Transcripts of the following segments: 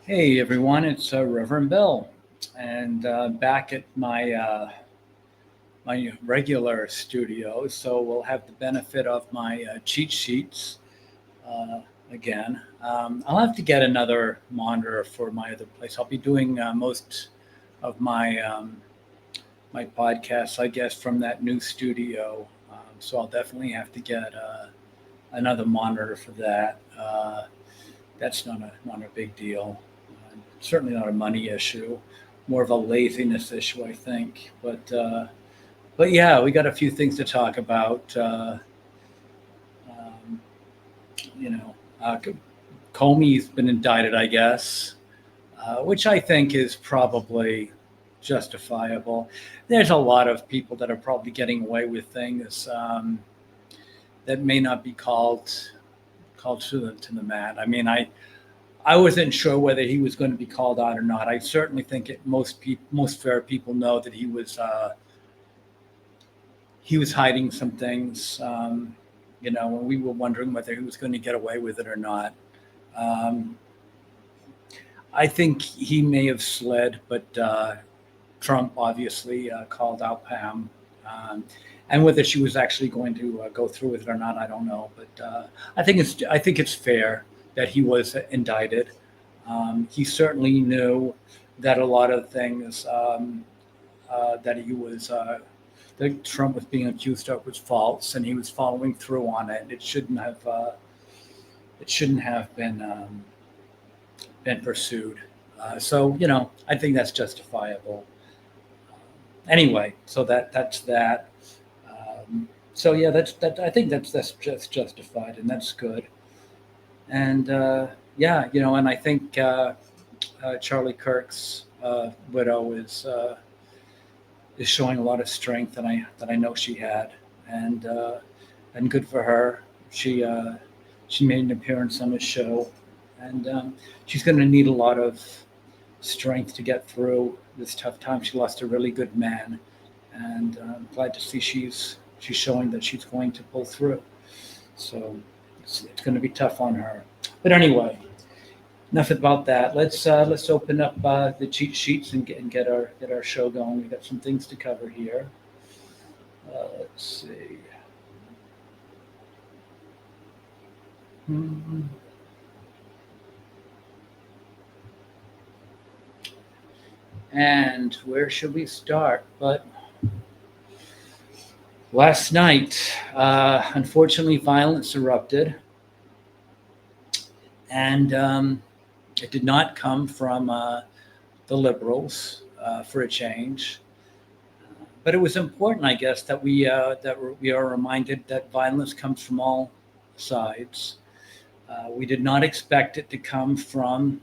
Hey everyone, it's Reverend Bill, and back at my regular studio. So we'll have the benefit of my cheat sheets uh, again. I'll have to get another monitor for my other place. I'll be doing most of my podcasts, I guess, from that new studio. So I'll definitely have to get another monitor for that. That's not a big deal. Certainly not a money issue, more of a laziness issue, I think. But yeah, we got a few things to talk about. Um, you know, Comey's been indicted, I guess, which I think is probably justifiable. There's a lot of people that are probably getting away with things that may not be called to the mat. I mean, I wasn't sure whether he was going to be called out or not. I certainly think most fair people know that he was hiding some things. And we were wondering whether he was going to get away with it or not. Um, I think he may have slid, but Trump obviously called out Pam. And whether she was actually going to go through with it or not, I don't know. But I think it's fair that he was indicted. He certainly knew that a lot of things that he was that Trump was being accused of was false, and he was following through on it. It shouldn't have been pursued. So I think that's justifiable. Anyway, so that's that. So yeah, that I think that's just justified, and that's good. And yeah, and I think Charlie Kirk's widow is showing a lot of strength that I know she had, and good for her. She made an appearance on the show, and she's going to need a lot of strength to get through this tough time. She lost a really good man, and I'm glad to see she's showing that she's going to pull through. So it's going to be tough on her. But anyway, enough about that. Let's open up the cheat sheets and get our show going. We got some things to cover here. Let's see. Hmm. And where should we start? But last night, unfortunately, violence erupted, and it did not come from the liberals for a change. But it was important, I guess, that we are reminded that violence comes from all sides. We did not expect it to come from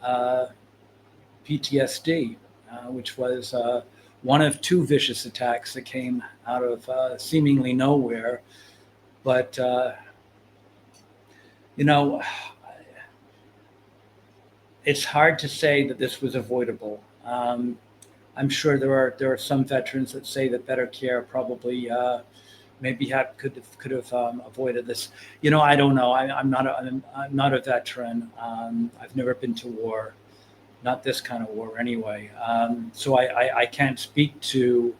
uh, PTSD, which was one of two vicious attacks that came out of seemingly nowhere. But you know, it's hard to say that this was avoidable. I'm sure there are some veterans that say that better care probably maybe could have avoided this. I don't know. I'm not a veteran. I've never been to war, not this kind of war anyway. So I can't speak to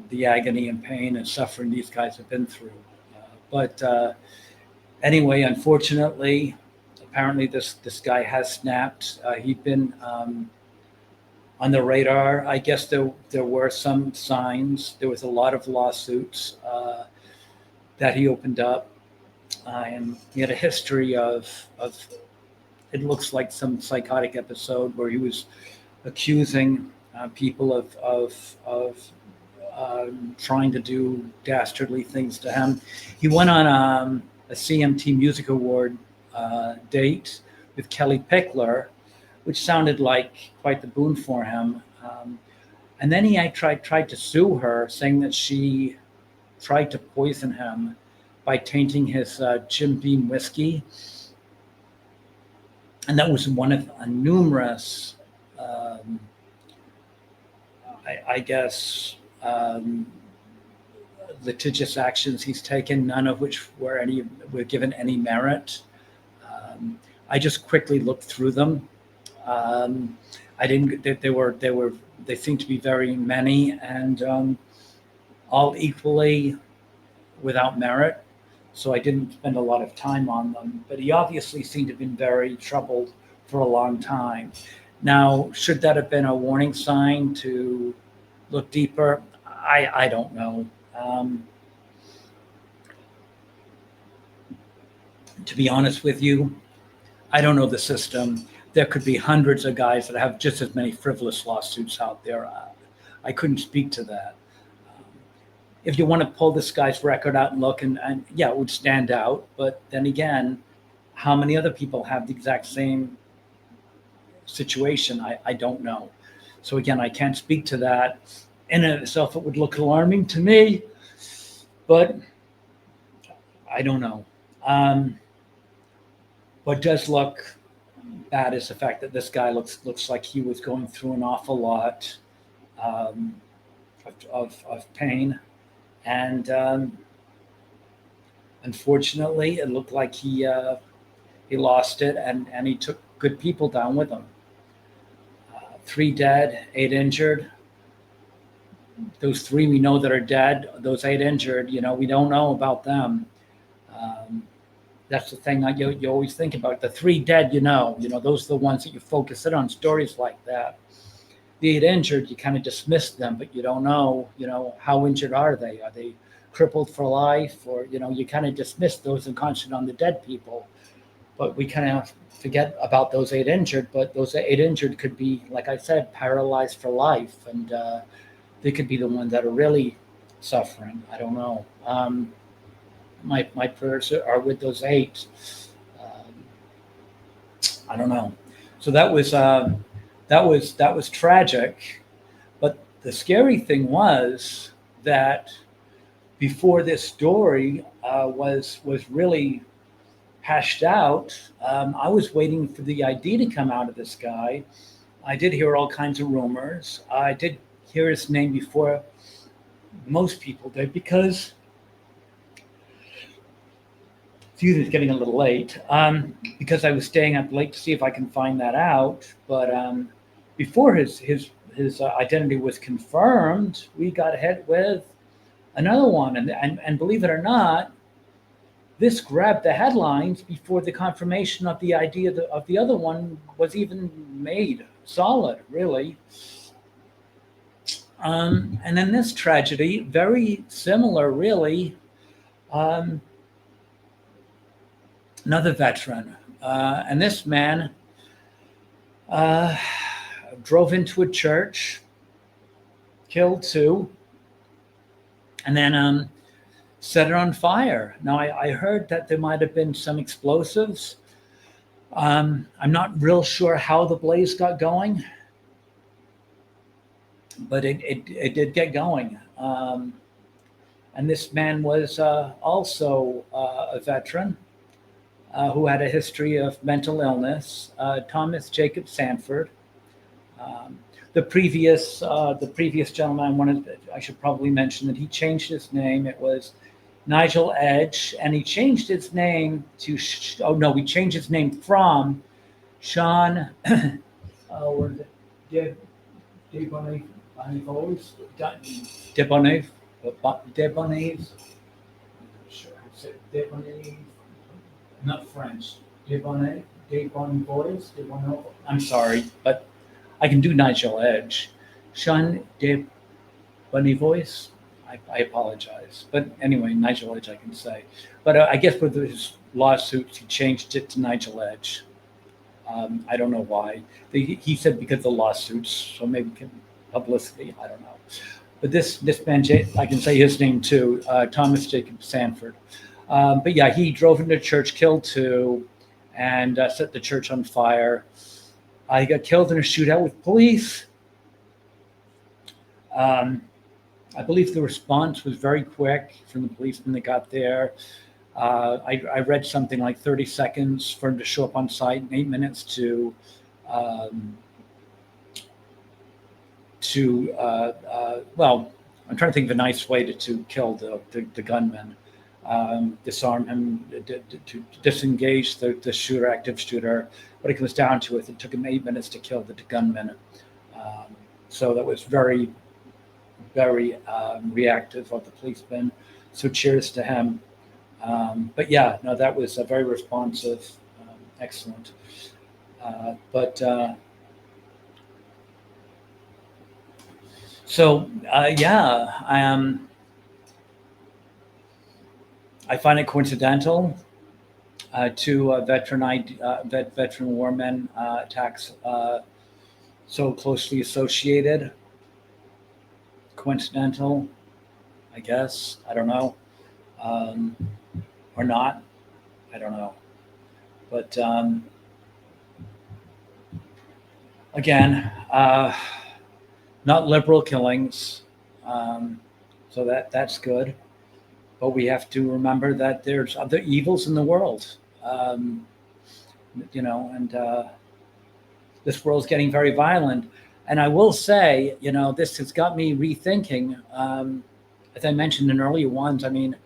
the agony and pain and suffering these guys have been through. But anyway, unfortunately, apparently this guy has snapped. He'd been on the radar. I guess there were some signs. There was a lot of lawsuits that he opened up, and he had a history of it looks like some psychotic episode where he was accusing people of trying to do dastardly things to him. He went on a CMT Music Award date with Kelly Pickler, which sounded like quite the boon for him. And then he tried to sue her, saying that she tried to poison him by tainting his Jim Beam whiskey, and that was one of numerous, um, I guess, litigious actions he's taken, none of which were given any merit. Um, I just quickly looked through them. Um, I didn't. They seemed to be very many and all equally without merit. So I didn't spend a lot of time on them. But he obviously seemed to have been very troubled for a long time. Now, should that have been a warning sign to look deeper? I don't know. Um, to be honest with you, I don't know the system. There could be hundreds of guys that have just as many frivolous lawsuits out there. I couldn't speak to that. Um, if you want to pull this guy's record out and look, and yeah, it would stand out. But then again, how many other people have the exact same situation? I don't know. So again, I can't speak to that. In and of itself, it would look alarming to me, but I don't know. What does look bad is the fact that this guy looks like he was going through an awful lot um, of pain, and unfortunately, it looked like he lost it, and he took good people down with him. 3 dead, 8 injured. Those 3 we know that are dead. Those 8 injured, we don't know about them. Um, that's the thing that you always think about. The 3 dead, those are the ones that you focus in on stories like that. The 8 injured, you kind of dismiss them, but you don't know, how injured are they? Are they crippled for life? Or, you kind of dismiss those and concentrate on the dead people. But we kind of forget about those 8 injured. But those 8 injured could be, like I said, paralyzed for life. And they could be the ones that are really suffering. I don't know. My prayers are with those 8. Um, I don't know. So that was tragic. But the scary thing was that before this story was really hashed out, I was waiting for the ID to come out of this guy. I did hear all kinds of rumors. I did hear his name before most people did because it's getting a little late, because I was staying up late to see if I can find that out. But before his identity was confirmed, we got hit with another one, and believe it or not, this grabbed the headlines before the confirmation of the idea of the other one was even made solid, really. And then this tragedy, very similar, really. Um, Another veteran, and this man uh, drove into a church, killed 2, and then set it on fire. Now, I heard that there might have been some explosives. I'm not real sure how the blaze got going, but it did get going. And this man was also a veteran who had a history of mental illness, Thomas Jacob Sanford. Um, the previous gentleman, I should probably mention that he changed his name. It was Nigel Edge, and he changed his name to, oh no, he changed his name from Sean, what is it? Debonnaise, Debonnaise, sure, I said Debonnaise, not French, Debonnaise, I'm sorry, but I can do Nigel Edge. Sean Debonnaise, I apologize. But anyway, Nigel Edge I can say. But I guess with his lawsuits, he changed it to Nigel Edge. I don't know why. He said because of the lawsuits, so maybe publicity. I don't know. But this man, I can say his name too, Thomas Jacob Sanford. But yeah, he drove into church, killed 2, and set the church on fire. He got killed in a shootout with police. I believe the response was very quick from the policemen that got there. I read something like 30 seconds for him to show up on site, and 8 minutes um, well, I'm trying to think of a nice way to kill the gunman. disarm him, to disengage the shooter, active shooter. What it comes down to is it took him 8 minutes to kill the gunman. So that was very, very reactive of the policeman. So cheers to him. But yeah, no, that was a very responsive, excellent. But so yeah, I find it coincidental to veteran warmen attacks so closely associated. Coincidental, I guess. I don't know, or not. I don't know. But again, not liberal killings, so that's good. But we have to remember that there's other evils in the world, and this world's getting very violent. And I will say, this has got me rethinking. As I mentioned in earlier ones, I mean,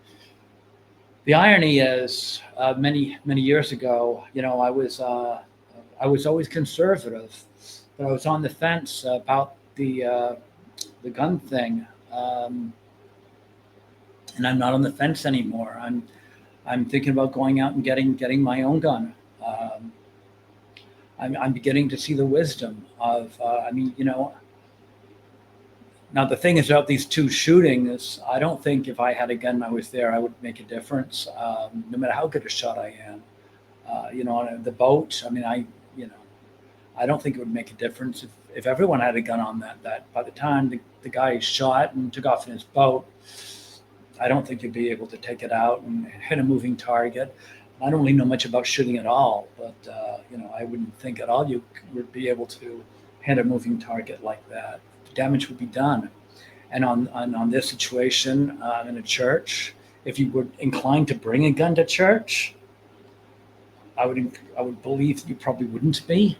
the irony is, many years ago, I was always conservative, but I was on the fence about the gun thing. And I'm not on the fence anymore. I'm thinking about going out and getting my own gun. I'm beginning to see the wisdom of. Now the thing is about these two shootings. I don't think if I had a gun and I was there, I would make a difference. No matter how good a shot I am. On the boat. I mean, I don't think it would make a difference if everyone had a gun on that by the time the guy shot and took off in his boat. I don't think you'd be able to take it out and hit a moving target. I don't really know much about shooting at all, but I wouldn't think at all you would be able to hit a moving target like that. The damage would be done. And on this situation in a church, if you were inclined to bring a gun to church, I would believe you probably wouldn't be.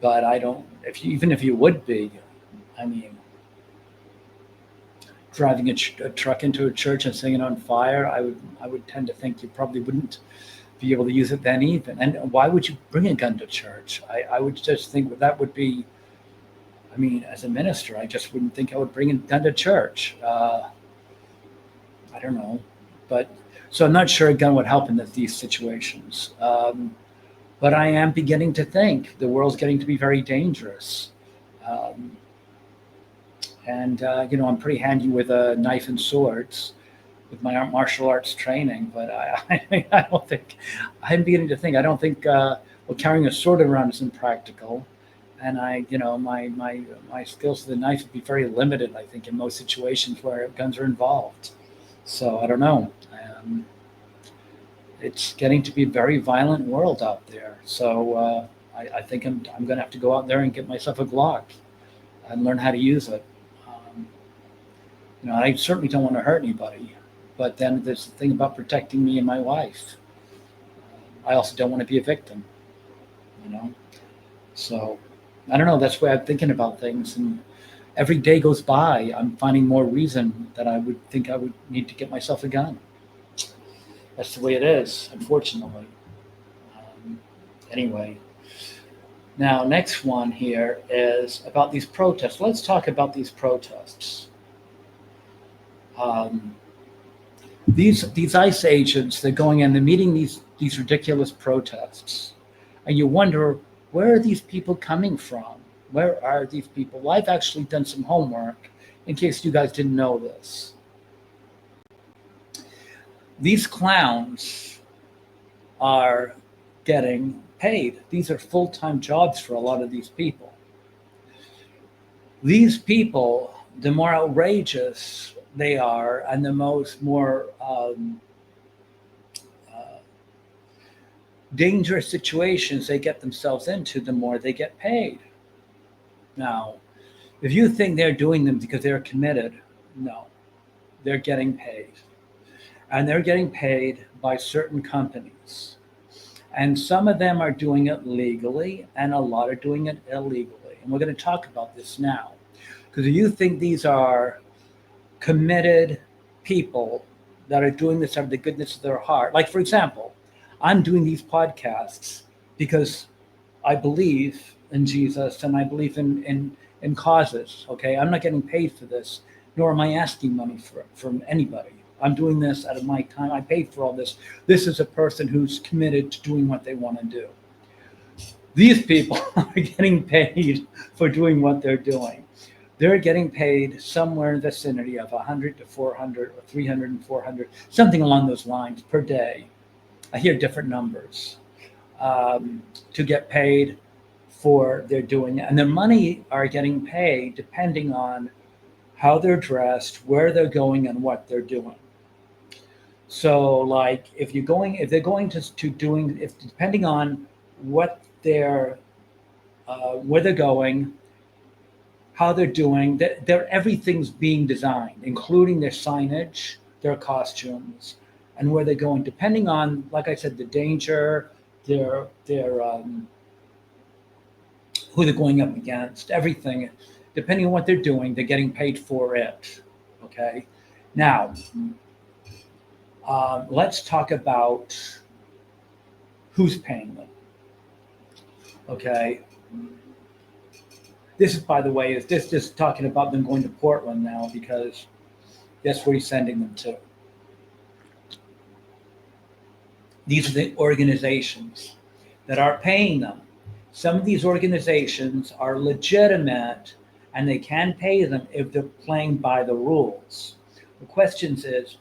But I don't. Even if you would be, I mean, driving a truck into a church and setting it on fire, I would tend to think you probably wouldn't be able to use it then even. And why would you bring a gun to church? I would just think that would be. I mean, as a minister, I just wouldn't think I would bring a gun to church. I don't know, but so I'm not sure a gun would help in these situations. But I am beginning to think the world's getting to be very dangerous. I'm pretty handy with a knife and swords with my martial arts training, but I don't think, I'm beginning to think, I don't think, carrying a sword around is impractical. And my skills with the knife would be very limited, I think, in most situations where guns are involved. So I don't know. It's getting to be a very violent world out there. So I think I'm going to have to go out there and get myself a Glock and learn how to use it. I certainly don't want to hurt anybody, but then there's the thing about protecting me and my wife. I also don't want to be a victim, So I don't know. That's the way I'm thinking about things. And every day goes by, I'm finding more reason that I would think I would need to get myself a gun. That's the way it is, unfortunately. Anyway, now next one here is about these protests. Let's talk about these protests. These ICE agents, they're going in, they're meeting these ridiculous protests, and you wonder, where are these people coming from? Where are these people? Well, I've actually done some homework in case you guys didn't know this. These clowns are getting paid. These are full-time jobs for a lot of these people. These people, the more outrageous they are and the more dangerous situations they get themselves into, the more they get paid. Now, if you think they're doing them because they're committed, no, they're getting paid. And they're getting paid by certain companies. And some of them are doing it legally, and a lot are doing it illegally. And we're going to talk about this now. Because if you think these are committed people that are doing this out of the goodness of their heart. Like, for example, I'm doing these podcasts because I believe in Jesus and I believe in causes. Okay, I'm not getting paid for this, nor am I asking money from anybody. I'm doing this out of my time. I paid for all this. This is a person who's committed to doing what they want to do. These people are getting paid for doing what they're doing. They're getting paid somewhere in the vicinity of 100 to 400 or 300 and 400, something along those lines per day. I hear different numbers to get paid for their doing it. And their money are getting paid depending on how they're dressed, where they're going, and what they're doing. So, like, if they're going to doing, if depending on what they're, where they're going, how they're doing, everything's being designed, including their signage, their costumes, and where they're going, depending on, like I said, the danger, their who they're going up against, everything, depending on what they're doing, they're getting paid for it. Okay, now let's talk about who's paying them. Okay. This is, by the way, is this just talking about them going to Portland now because that's where he's sending them to. These are the organizations that are paying them. Some of these organizations are legitimate and they can pay them if they're playing by the rules. The question is,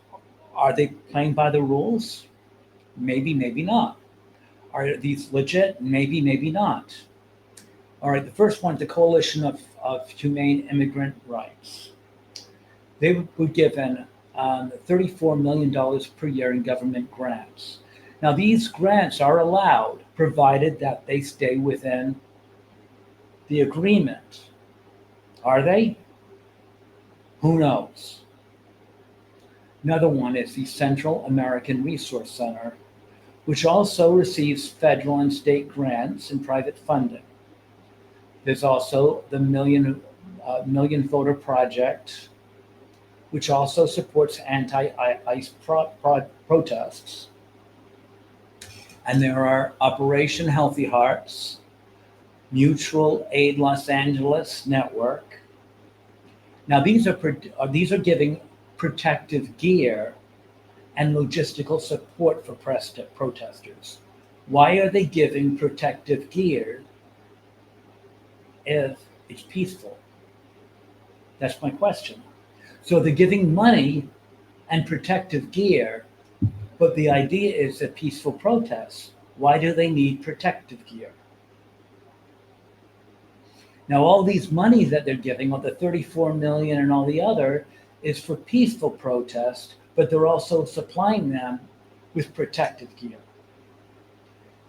are they playing by the rules? Maybe, maybe not. Are these legit? Maybe, maybe not. All right, the first one, the Coalition of Humane Immigrant Rights. They were given $34 million per year in government grants. Now, these grants are allowed, provided that they stay within the agreement. Are they? Who knows? Another one is the Central American Resource Center, which also receives federal and state grants and private funding. There's also the Million Voter Project, which also supports anti-ICE protests. And there are Operation Healthy Hearts, Mutual Aid Los Angeles Network. Now these are giving protective gear and logistical support for protesters. Why are they giving protective gear if it's peaceful? That's my question. So they're giving money and protective gear, but the idea is a peaceful protest. Why do they need protective gear? Now, all these money that they're giving, all the 34 million and all the other, is for peaceful protest, but they're also supplying them with protective gear.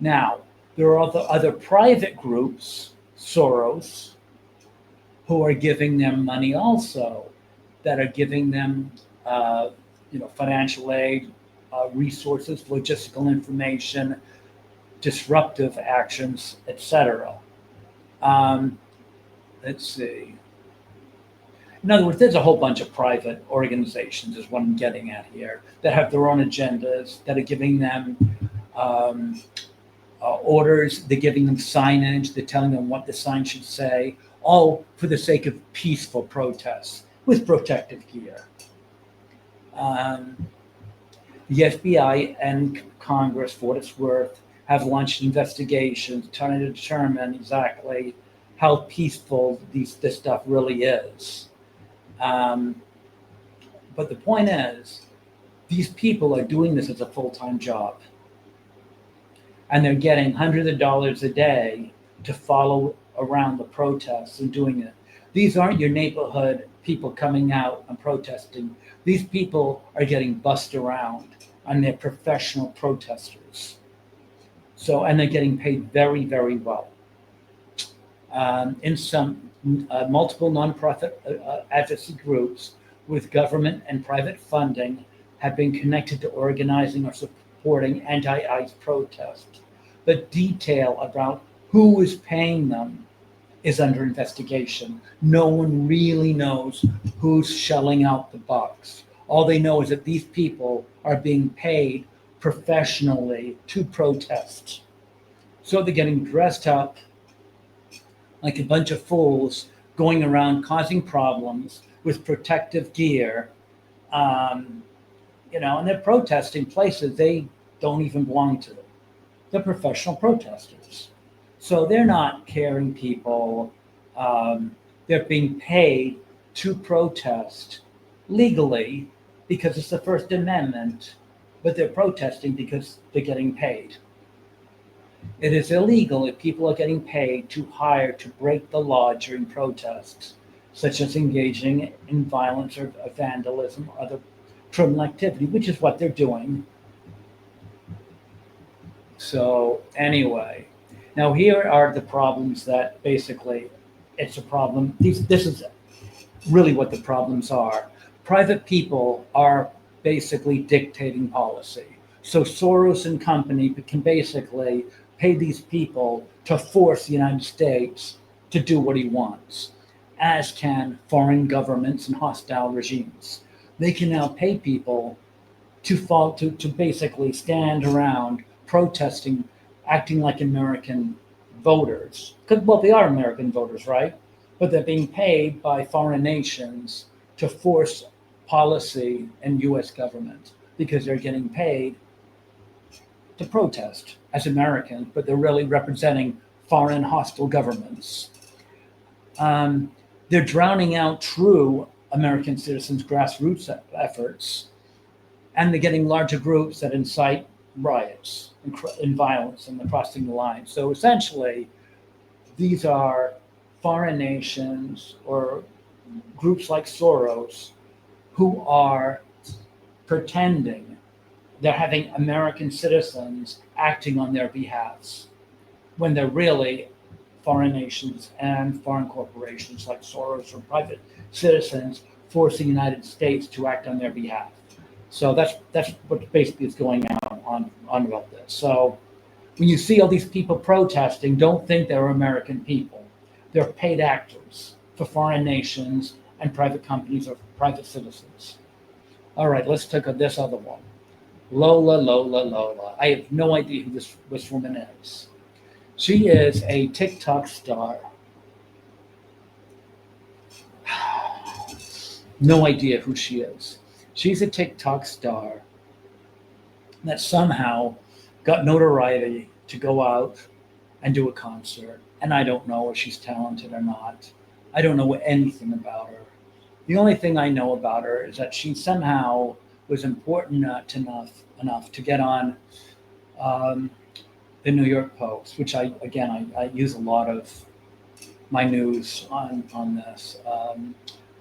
Now, there are other private groups, Soros, who are giving them money also, that are giving them financial aid, resources, logistical information, disruptive actions, etc. Let's see. In other words, there's a whole bunch of private organizations, is what I'm getting at here, that have their own agendas, that are giving them orders, they're giving them signage, they're telling them what the sign should say, all for the sake of peaceful protests with protective gear. The FBI and Congress, for what it's worth, have launched investigations trying to determine exactly how peaceful this stuff really is. But the point is, these people are doing this as a full-time job. And they're getting hundreds of dollars a day to follow around the protests and doing it. These aren't your neighborhood people coming out and protesting. These people are getting bussed around, and they're professional protesters. So, and they're getting paid very, very well. In some multiple nonprofit advocacy groups with government and private funding have been connected to organizing or supporting anti-ICE protests. The detail about who is paying them is under investigation. No one really knows who's shelling out the bucks. All they know is that these people are being paid professionally to protest. So they're getting dressed up like a bunch of fools going around causing problems with protective gear. Um, and they're protesting places they don't even belong to. They're professional protesters. So they're not caring people. They're being paid to protest legally because it's the First Amendment, but they're protesting because they're getting paid. It is illegal if people are getting paid to hire to break the law during protests, such as engaging in violence or vandalism or other criminal activity, which is what they're doing. So, anyway, now here are the problems that basically it's a problem. This is really what the problems are. Private people are basically dictating policy. So Soros and company can basically pay these people to force the United States to do what he wants, as can foreign governments and hostile regimes. They can now pay people to basically stand around protesting, acting like American voters. Well, they are American voters, right? But they're being paid by foreign nations to force policy and U.S. government because they're getting paid to protest as Americans, but they're really representing foreign hostile governments. They're drowning out true American citizens' grassroots efforts, and they're getting larger groups that incite riots and violence and the crossing the line. So essentially, these are foreign nations or groups like Soros who are pretending they're having American citizens acting on their behalfs when they're really foreign nations and foreign corporations like Soros or private citizens forcing the United States to act on their behalf. So that's what basically is going on about this. So when you see all these people protesting, don't think they're American people. They're paid actors for foreign nations and private companies or private citizens. All right, let's take this other one. Lola. I have no idea who this woman is. She is a TikTok star. No idea who she is. She's a TikTok star that somehow got notoriety to go out and do a concert. And I don't know if she's talented or not. I don't know anything about her. The only thing I know about her is that she somehow was important enough to get on the New York Post, which I use a lot of my news on this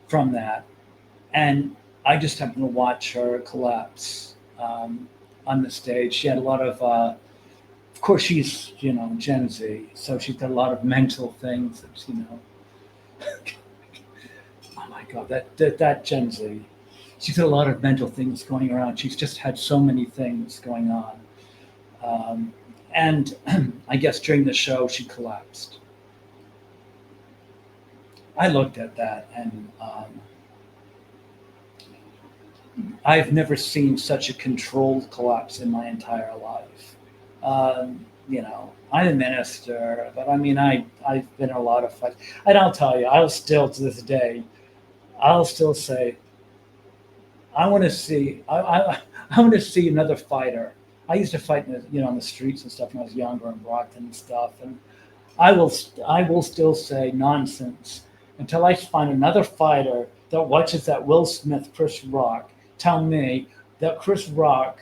from that. And I just happened to watch her collapse on the stage. She had a lot of course, she's Gen Z, so she's got a lot of mental things that oh my God, that Gen Z. She's got a lot of mental things going around. She's just had so many things going on, and I guess during the show she collapsed. I looked at that and. I've never seen such a controlled collapse in my entire life. I'm a minister, but I mean, I've been in a lot of fights. And I'll tell you, I'll still to this day, I'll still say, I want to see, I want to see another fighter. I used to fight, on the streets and stuff when I was younger in Brockton and stuff. And I will still say nonsense until I find another fighter that watches that Will Smith, Chris Rock, tell me that Chris Rock,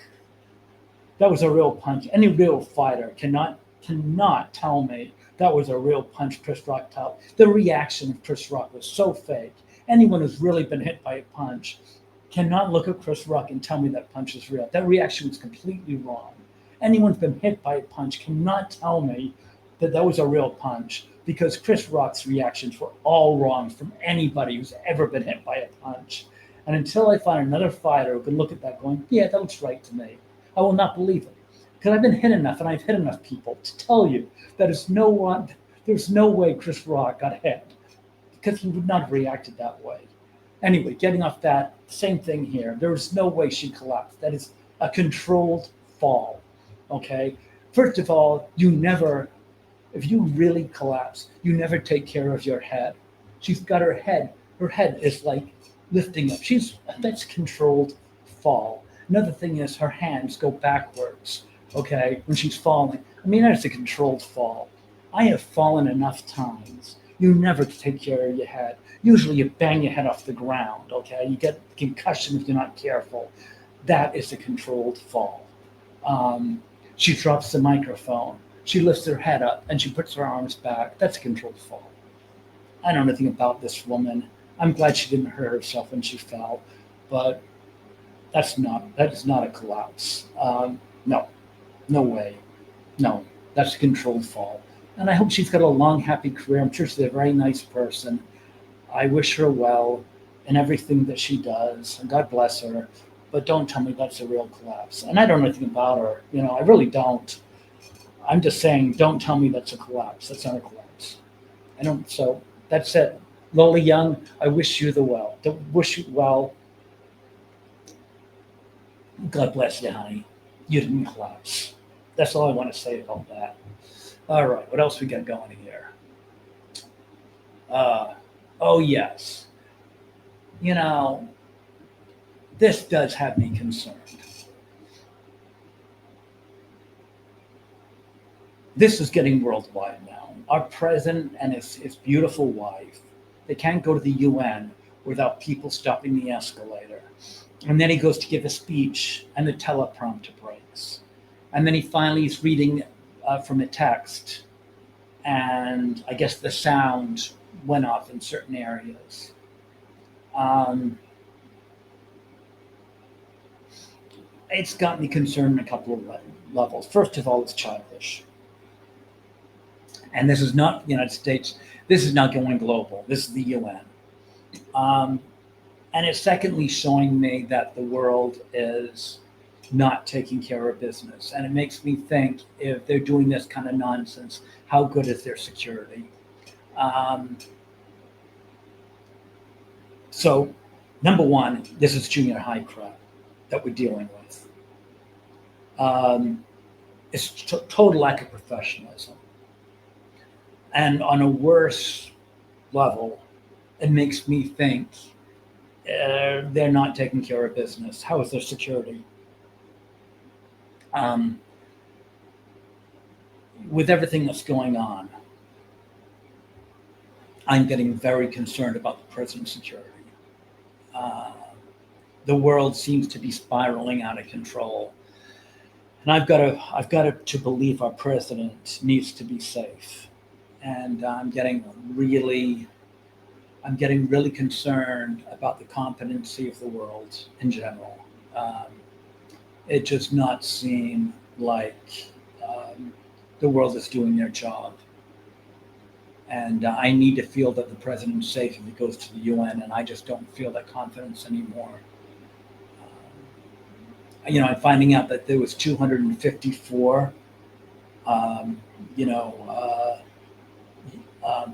that was a real punch. Any real fighter cannot tell me that was a real punch Chris Rock tell. The reaction of Chris Rock was so fake. Anyone who's really been hit by a punch cannot look at Chris Rock and tell me that punch is real. That reaction was completely wrong. Anyone who's been hit by a punch cannot tell me that was a real punch because Chris Rock's reactions were all wrong from anybody who's ever been hit by a punch. And until I find another fighter who can look at that going, yeah, that looks right to me, I will not believe it. Because I've been hit enough and I've hit enough people to tell you that there's no way Chris Rock got hit because he would not have reacted that way. Anyway, getting off that, same thing here. There is no way she collapsed. That is a controlled fall. Okay. First of all, you never, if you really collapse, you never take care of your head. She's got her head is like lifting up. That's controlled fall. Another thing is her hands go backwards, okay, when she's falling. I mean, that's a controlled fall. I have fallen enough times. You never take care of your head. Usually you bang your head off the ground, okay? You get concussion if you're not careful. That is a controlled fall. She drops the microphone. She lifts her head up and she puts her arms back. That's a controlled fall. I know nothing about this woman. I'm glad she didn't hurt herself when she fell, but that is not a collapse. No, no way. No, that's a controlled fall. And I hope she's got a long, happy career. I'm sure she's a very nice person. I wish her well in everything that she does, and God bless her. But don't tell me that's a real collapse. And I don't know anything about her. I really don't. I'm just saying, don't tell me that's a collapse. That's not a collapse. I don't. So that's it. Lola Young, I wish you the well. Wish you well. God bless you, honey. You didn't collapse. That's all I want to say about that. All right, what else we got going here? Oh, yes. This does have me concerned. This is getting worldwide now. Our president and his beautiful wife, they can't go to the UN without people stopping the escalator. And then he goes to give a speech and the teleprompter breaks. And then he finally is reading from a text, and I guess the sound went off in certain areas. It's got me concerned in a couple of levels. First of all, it's childish. And this is not the United States. This is not going global. This is the UN. And it's secondly showing me that the world is not taking care of business. And it makes me think, if they're doing this kind of nonsense, how good is their security? So, number one, this is junior high crap that we're dealing with. It's total lack of professionalism. And on a worse level, it makes me think they're not taking care of business. How is their security? With everything that's going on, I'm getting very concerned about the president's security. The world seems to be spiraling out of control, and I've got to believe our president needs to be safe. And I'm getting really concerned about the competency of the world in general. It does not seem like the world is doing their job. And I need to feel that the president's safe if he goes to the UN, and I just don't feel that confidence anymore. I'm finding out that there was 254,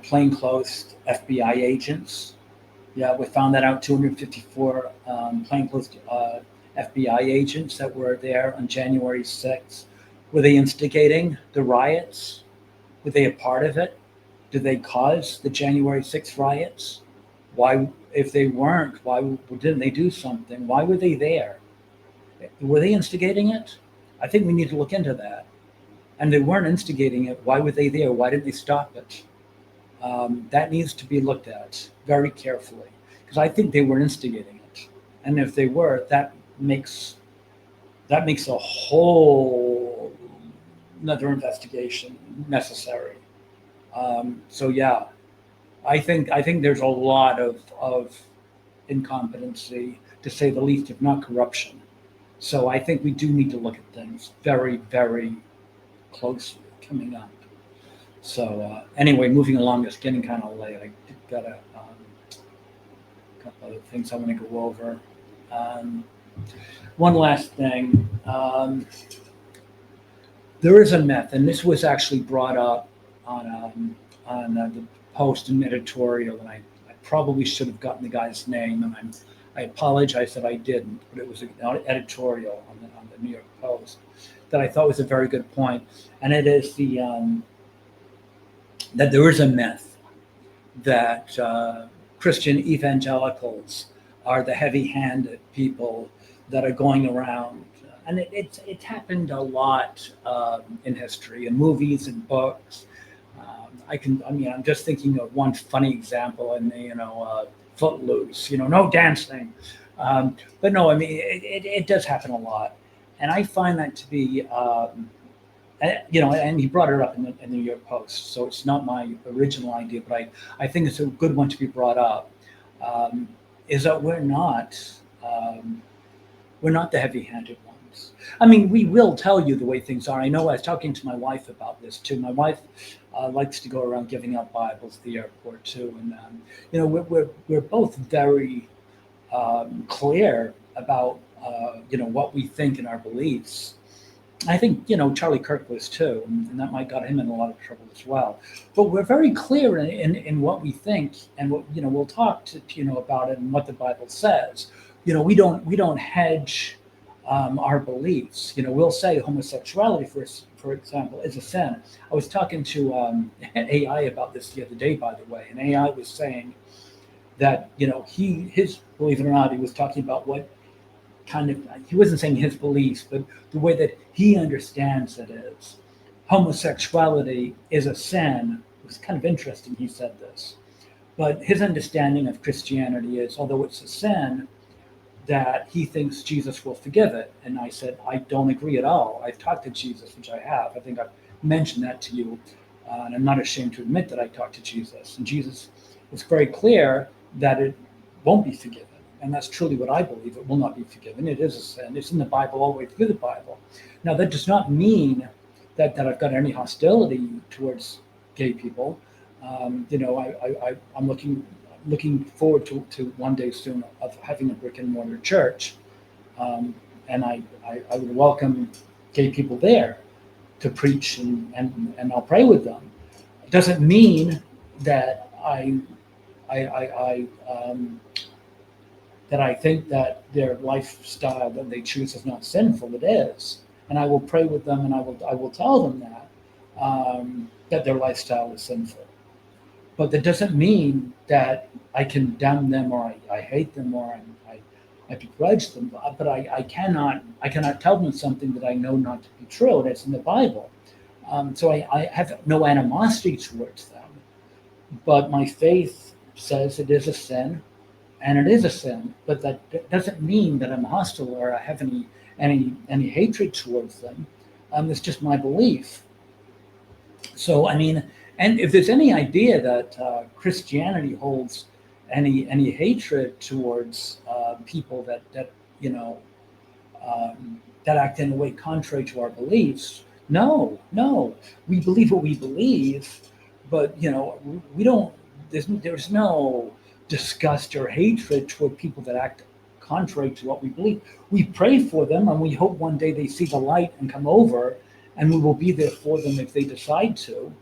plainclothes FBI agents. Yeah, we found that out. 254 plainclothes FBI agents that were there on January 6th. Were they instigating the riots? Were they a part of it? Did they cause the January 6th riots? Why, if they weren't, why didn't they do something? Why were they there? Were they instigating it? I think we need to look into that. And they weren't instigating it. Why were they there? Why didn't they stop it? That needs to be looked at very carefully, because I think they were instigating it. And if they were, that makes a whole another investigation necessary. So yeah, I think there's a lot of incompetency, to say the least, if not corruption. So I think we do need to look at things very, very closely coming up. So anyway, moving along, it's getting kind of late. I got a couple other things I want to go over. One last thing. There is a myth, and this was actually brought up on the Post and editorial, and I probably should have gotten the guy's name, and I apologize that I didn't, but it was an editorial on the New York Post that I thought was a very good point, and it is that there is a myth that Christian evangelicals are the heavy-handed people that are going around, and it's happened a lot in history, in movies and books. I'm just thinking of one funny example in Footloose. No dancing, but no, it does happen a lot, and I find that to be. And he brought it up in the New York Post, so it's not my original idea, but I think it's a good one to be brought up. Is that we're not the heavy-handed ones. We will tell you the way things are. I know I was talking to my wife about this too. My wife likes to go around giving out Bibles at the airport too, and we're both very clear about what we think and our beliefs. I think Charlie Kirk was too, and that might got him in a lot of trouble as well. But we're very clear in what we think, and what we'll talk to about it and what the Bible says. We don't hedge our beliefs. We'll say homosexuality, for example, is a sin. I was talking to AI about this the other day, by the way, and AI was saying that his believe it or not, he was talking about what he wasn't saying his beliefs, but the way that he understands it is homosexuality is a sin. It was kind of interesting he said this, but his understanding of Christianity is, although it's a sin, that he thinks Jesus will forgive it. And I said, I don't agree at all. I've talked to Jesus, which I have. I think I've mentioned that to you, and I'm not ashamed to admit that I talked to Jesus. And Jesus was very clear that it won't be forgiven. And that's truly what I believe. It will not be forgiven. It is a sin. It's in the Bible all the way through the Bible. Now, that does not mean that I've got any hostility towards gay people. I'm looking forward to one day soon of having a brick and mortar church. And I would welcome gay people there to preach, and I'll pray with them. It doesn't mean that that I think that their lifestyle that they choose is not sinful. It is, and I will pray with them, and I will tell them that their lifestyle is sinful. But that doesn't mean that I condemn them, or I hate them, or I begrudge them. But I cannot tell them something that I know not to be true. That's in the Bible. So I have no animosity towards them. But my faith says it is a sin. And it is a sin, but that doesn't mean that I'm hostile or I have any hatred towards them. It's just my belief. So and if there's any idea that Christianity holds any hatred towards people that act in a way contrary to our beliefs, no, we believe what we believe, but we don't. There's no disgust or hatred toward people that act contrary to what we believe. We pray for them, and we hope one day they see the light and come over, and we will be there for them if they decide to.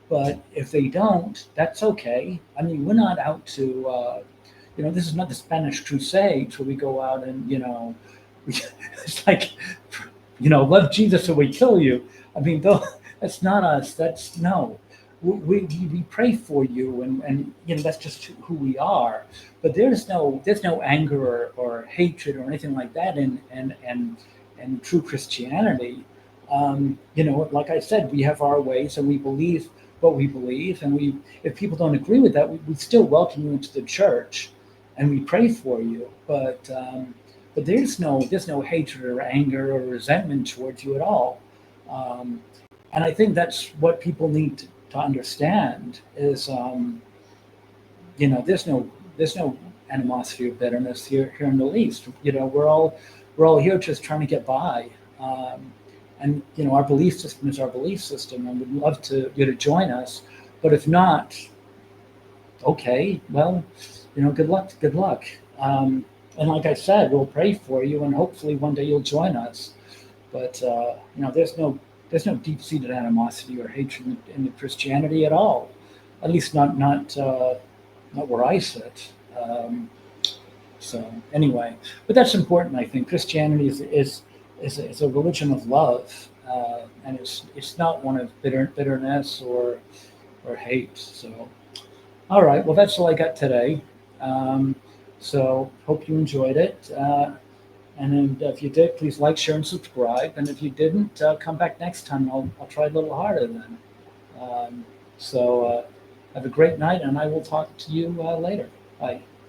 But if they don't, that's okay. We're not out to, this is not the Spanish Crusades where we go out and, it's like, love Jesus or we kill you. That's not us. That's no. We pray for you, and that's just who we are. But there's no anger or hatred or anything like that in true Christianity. Like I said, we have our ways, and we believe what we believe, and if people don't agree with that, we still welcome you into the church, and we pray for you. But there's no hatred or anger or resentment towards you at all. And I think that's what people need to understand is, there's no animosity or bitterness here in the least. We're all here just trying to get by. And our belief system is our belief system, and we'd love you to join us. But if not, okay, well, good luck. And like I said, we'll pray for you, and hopefully one day you'll join us. But there's no deep-seated animosity or hatred in the Christianity at all. At least not not where I sit. So anyway, but that's important. I think Christianity is a religion of love, and it's not one of bitterness or hate. So all right, well that's all I got today. Um, so hope you enjoyed it. And then if you did, please like, share, and subscribe. And if you didn't, come back next time. I'll try a little harder then. Um, so have a great night, and I will talk to you later. Bye.